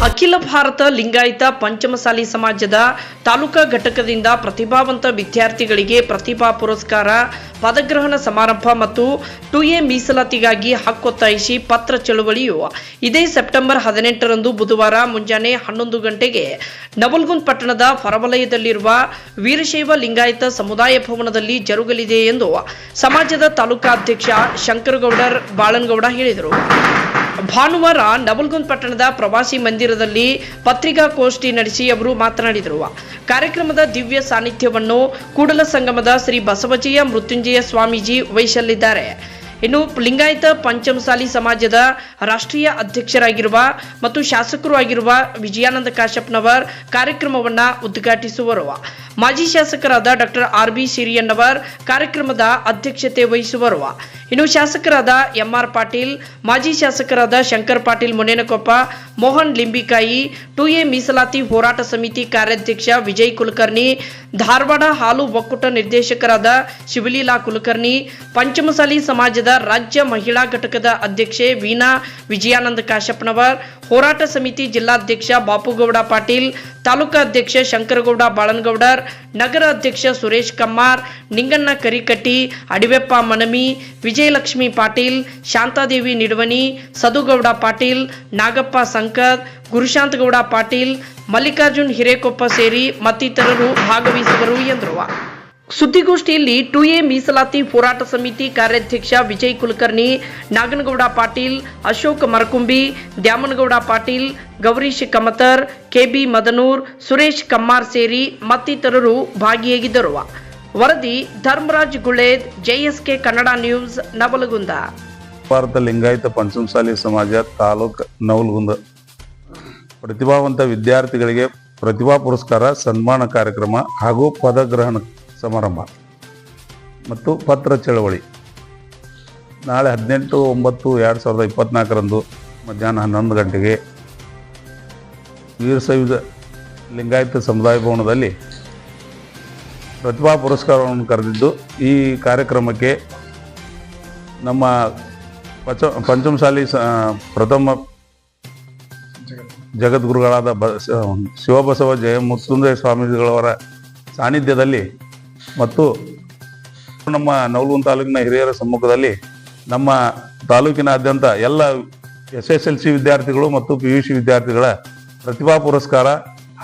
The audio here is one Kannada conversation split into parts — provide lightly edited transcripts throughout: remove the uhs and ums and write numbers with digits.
ಅಖಿಲ ಭಾರತ ಲಿಂಗಾಯತ ಪಂಚಮಸಾಲಿ ಸಮಾಜದ ತಾಲೂಕಾ ಘಟಕದಿಂದ ಪ್ರತಿಭಾವಂತ ವಿದ್ಯಾರ್ಥಿಗಳಿಗೆ ಪ್ರತಿಭಾ ಪುರಸ್ಕಾರ, ಪದಗ್ರಹಣ ಸಮಾರಂಭ ಮತ್ತು 2A ಮೀಸಲಾತಿಗಾಗಿ ಹಕ್ಕೊತ್ತಾಯಿಸಿ ಪತ್ರ ಚಳುವಳಿಯು ಇದೇ ಸೆಪ್ಟೆಂಬರ್ 18ರಂದು ಬುಧವಾರ ಮುಂಜಾನೆ 11 ಗಂಟೆಗೆ ನವಲಗುಂದ ಪಟ್ಟಣದ ಹೊರವಲಯದಲ್ಲಿರುವ ವೀರಶೈವ ಲಿಂಗಾಯತ ಸಮುದಾಯ ಭವನದಲ್ಲಿ ಜರುಗಲಿದೆ ಎಂದು ಸಮಾಜದ ತಾಲೂಕಾಧ್ಯಕ್ಷ ಶಂಕರಗೌಡರ್ ಬಾಳನಗೌಡ ಹೇಳಿದರು. ಭಾನುವಾರ ನವಲಗುಂದ ಪಟ್ಟಣದ ಪ್ರವಾಸಿ ಮಂದಿರದಲ್ಲಿ ಪತ್ರಿಕಾಗೋಷ್ಠಿ ನಡೆಸಿ ಅವರು ಮಾತನಾಡಿದರು. ಕಾರ್ಯಕ್ರಮದ ದಿವ್ಯ ಸಾನ್ನಿಧ್ಯವನ್ನು ಕೂಡಲ ಸಂಗಮದ ಶ್ರೀ ಬಸವಜಯ ಮೃತ್ಯುಂಜಯ ಸ್ವಾಮೀಜಿ ವಹಿಸಲಿದ್ದಾರೆ. ಇನ್ನು ಲಿಂಗಾಯತ ಪಂಚಮಸಾಲಿ ಸಮಾಜದ ರಾಷ್ಟ್ರೀಯ ಅಧ್ಯಕ್ಷರಾಗಿರುವ ಮತ್ತು ಶಾಸಕರು ಆಗಿರುವ ವಿಜಯಾನಂದ ಕಾಶಪ್ಪನವರ್ ಕಾರ್ಯಕ್ರಮವನ್ನು ಉದ್ಘಾಟಿಸುವರು. ಮಾಜಿ ಶಾಸಕರಾದ ಡಾಕ್ಟರ್ RB ಸಿರಿಯಣ್ಣವರ್ ಕಾರ್ಯಕ್ರಮದ ಅಧ್ಯಕ್ಷತೆ ವಹಿಸುವರು. ಇನ್ನು ಶಾಸಕರಾದ MR ಪಾಟೀಲ್, ಮಾಜಿ ಶಾಸಕರಾದ ಶಂಕರ್ ಪಾಟೀಲ್ ಮುನೇನಕೊಪ್ಪ, ಮೋಹನ್ ಲಿಂಬಿಕಾಯಿ, 2A ಮೀಸಲಾತಿ ಹೋರಾಟ ಸಮಿತಿ ಕಾರ್ಯಾಧ್ಯಕ್ಷ ವಿಜಯ್ ಕುಲಕರ್ಣಿ, ಧಾರವಾಡ ಹಾಲು ಒಕ್ಕೂಟ ನಿರ್ದೇಶಕರಾದ ಶಿವಲೀಲಾ ಕುಲಕರ್ಣಿ, ಪಂಚಮಸಾಲಿ ಸಮಾಜದ ರಾಜ್ಯ ಮಹಿಳಾ ಘಟಕದ ಅಧ್ಯಕ್ಷೆ ವೀಣಾ ವಿಜಯಾನಂದ ಕಾಶಪ್ಪನವರ್, ಹೋರಾಟ ಸಮಿತಿ ಜಿಲ್ಲಾಧ್ಯಕ್ಷ ಬಾಪುಗೌಡ ಪಾಟೀಲ್, ತಾಲೂಕಾಧ್ಯಕ್ಷ ಶಂಕರಗೌಡ ಬಾಳನಗೌಡರ್, ನಗರ ಅಧ್ಯಕ್ಷ ಸುರೇಶ್ ಕಮ್ಮಾರ್, ನಿಂಗಣ್ಣ ಕರಿಕಟ್ಟಿ, ಅಡಿವೆಪ್ಪ ಮನಮಿ, ವಿಜಯಲಕ್ಷ್ಮಿ ಪಾಟೀಲ್, ಶಾಂತಾದೇವಿ ನಿಡವನಿ, ಸದುಗೌಡ ಪಾಟೀಲ್, ನಾಗಪ್ಪ ಸಂಕದ್, ಗುರುಶಾಂತಗೌಡ ಪಾಟೀಲ್, ಮಲ್ಲಿಕಾರ್ಜುನ್ ಹಿರೇಕೊಪ್ಪ ಸೇರಿ ಮತ್ತಿತರರು ಭಾಗವಹಿಸುವರು ಎಂದರು. ಸುದ್ದಿಗೋಷ್ಠಿಯಲ್ಲಿ 2A ಮೀಸಲಾತಿ ಹೋರಾಟ ಸಮಿತಿ ಕಾರ್ಯಾಧ್ಯಕ್ಷ ವಿಜಯ್ ಕುಲಕರ್ಣಿ, ನಾಗನಗೌಡ ಪಾಟೀಲ್, ಅಶೋಕ್ ಮರಕುಂಬಿ, ದ್ಯಾಮನಗೌಡ ಪಾಟೀಲ್, ಗೌರೀಶ್ ಕಮತರ್, KB ಮದನೂರ್, ಸುರೇಶ್ ಕಮ್ಮಾರ್ ಸೇರಿ ಮತ್ತಿತರರು ಭಾಗಿಯಾಗಿದ್ದರು. ವರದಿ ಧರ್ಮರಾಜ್ ಗುಳೇದ್, JSK ಕನ್ನಡ ನ್ಯೂಸ್, ನವಲಗುಂದ. ಭಾರತ ಲಿಂಗಾಯತ ಪಂಚಮಸಾಲಿ ಸಮಾಜ ತಾಲೂಕು ನವಲಗುಂದ ಪ್ರತಿಭಾವಂತ ವಿದ್ಯಾರ್ಥಿಗಳಿಗೆ ಪ್ರತಿಭಾ ಪುರಸ್ಕಾರ, ಸನ್ಮಾನ ಕಾರ್ಯಕ್ರಮ ಹಾಗೂ ಪದಗ್ರಹಣ ಸಮಾರಂಭ ಮತ್ತು ಪತ್ರ ಚಳವಳಿ ನಾಳೆ 18/9/2024ರಂದು ಮಧ್ಯಾಹ್ನ 11 ಗಂಟೆಗೆ ವೀರಶೈವ ಲಿಂಗಾಯತ ಸಮುದಾಯ ಭವನದಲ್ಲಿ ಪ್ರತಿಭಾ ಪುರಸ್ಕಾರವನ್ನು ಕರೆದಿದ್ದು, ಈ ಕಾರ್ಯಕ್ರಮಕ್ಕೆ ನಮ್ಮ ಪಂಚಮಸಾಲಿ ಪ್ರಥಮ ಜಗದ್ಗುರುಗಳಾದ ಶಿವಬಸವ ಜಯ ಮೃತ್ಯುಂಜಯ ಸ್ವಾಮೀಜಿಗಳವರ ಸಾನ್ನಿಧ್ಯದಲ್ಲಿ ಮತ್ತು ನಮ್ಮ ನವಲಗುಂದ ತಾಲೂಕಿನ ಹಿರಿಯರ ಸಮ್ಮುಖದಲ್ಲಿ ನಮ್ಮ ತಾಲೂಕಿನಾದ್ಯಂತ ಎಲ್ಲ SSLC ವಿದ್ಯಾರ್ಥಿಗಳು ಮತ್ತು PUC ವಿದ್ಯಾರ್ಥಿಗಳ ಪ್ರತಿಭಾ ಪುರಸ್ಕಾರ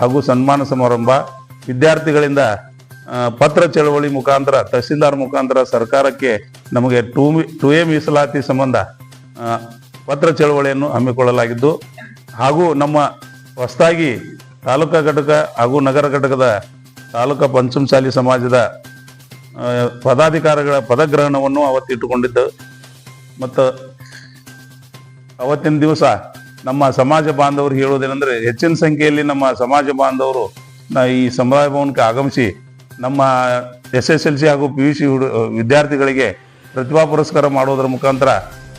ಹಾಗೂ ಸನ್ಮಾನ ಸಮಾರಂಭ, ವಿದ್ಯಾರ್ಥಿಗಳಿಂದ ಪತ್ರ ಚಳವಳಿ ಮುಖಾಂತರ ತಹಸೀಲ್ದಾರ್ ಮುಖಾಂತರ ಸರ್ಕಾರಕ್ಕೆ ನಮಗೆ 2A ಮೀಸಲಾತಿ ಸಂಬಂಧ ಪತ್ರ ಚಳವಳಿಯನ್ನು ಹಮ್ಮಿಕೊಳ್ಳಲಾಗಿದ್ದು, ಹಾಗೂ ನಮ್ಮ ಹೊಸದಾಗಿ ತಾಲೂಕಾ ಘಟಕ ಹಾಗೂ ನಗರ ಘಟಕದ ತಾಲೂಕಾ ಪಂಚಮಸಾಲಿ ಸಮಾಜದ ಪದಾಧಿಕಾರಿಗಳ ಪದಗ್ರಹಣವನ್ನು ಅವತ್ತಿಟ್ಟುಕೊಂಡಿದ್ದು, ಮತ್ತು ಅವತ್ತಿನ ದಿವಸ ನಮ್ಮ ಸಮಾಜ ಬಾಂಧವರು ಹೇಳುವುದೇನೆಂದರೆ, ಹೆಚ್ಚಿನ ಸಂಖ್ಯೆಯಲ್ಲಿ ನಮ್ಮ ಸಮಾಜ ಬಾಂಧವರು ಈ ಸಮುದಾಯ ಭವನಕ್ಕೆ ಆಗಮಿಸಿ ನಮ್ಮ SSLC ಹಾಗೂ PUC ವಿದ್ಯಾರ್ಥಿಗಳಿಗೆ ಪ್ರತಿಭಾ ಪುರಸ್ಕಾರ ಮಾಡುವುದರ ಮುಖಾಂತರ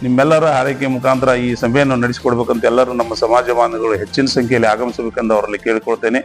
ನಿಮ್ಮೆಲ್ಲರ ಆರೈಕೆ ಮುಖಾಂತರ ಈ ಸಭೆಯನ್ನು ನಡೆಸಿಕೊಡ್ಬೇಕಂತ ಎಲ್ಲರೂ ನಮ್ಮ ಸಮಾಜ ಬಾಂಧವಗಳು ಹೆಚ್ಚಿನ ಸಂಖ್ಯೆಯಲ್ಲಿ ಆಗಮಿಸಬೇಕೆಂದು ಅವರಲ್ಲಿ ಕೇಳಿಕೊಳ್ತೇನೆ.